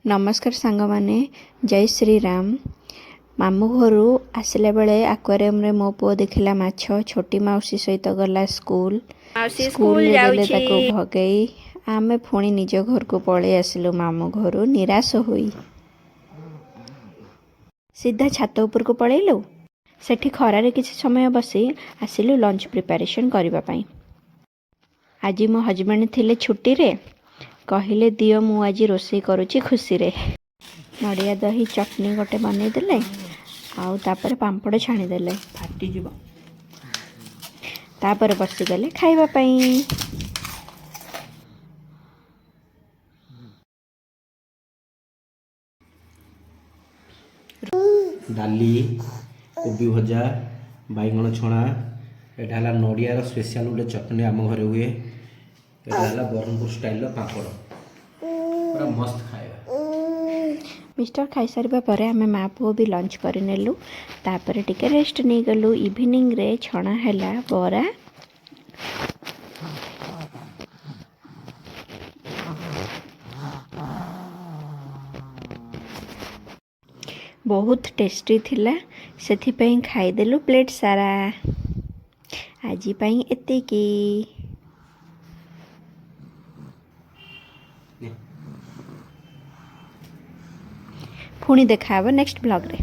नमस्कार सांग माने जय श्री राम। मामू घर आसला बेले आक्वारियम रे मो पुओ देखिला माछ। छोटी माउसी सहित गला स्कूल स्कूल देले ताको भगई आमे पुणी निज घर को पळे आसिलु मामू घर निराश होई सीधा छात ऊपर को पळेलु। सेठी खरारे किसी समय बसी आसिलु लंच प्रिपरेशन करबा पई। आज मो हजबैंड थिले छुट्टी रे कहले दियो मु आज रोषे करुची खुशी रे। नड़िया दही चटनी गोटे बनै देले आउ तापर पांपड़ छाणी देले फाटी जीव तापर बसी गले खाइबा पई। डाली कोबी भजा बैगण छणा एटा हला नड़ियार स्पेशल गोटे चटनी आम घरे हुए। एटा हला ब्रह्मपुर स्टाइल पापड़ पूरा मस्त खाଇବା। मिस्टर खाई सारिबा परे आमे मा पुओ भी लंच कर नेलु तापर टिके रेस्ट नहीं गलु। इवनिंग रे छणा हैला बरा बहुत टेस्टी थिला सेथि पई खाई देलु प्लेट सारा। आजी पई एतिकी। पुणी देखा नेक्स्ट ब्लॉग रे।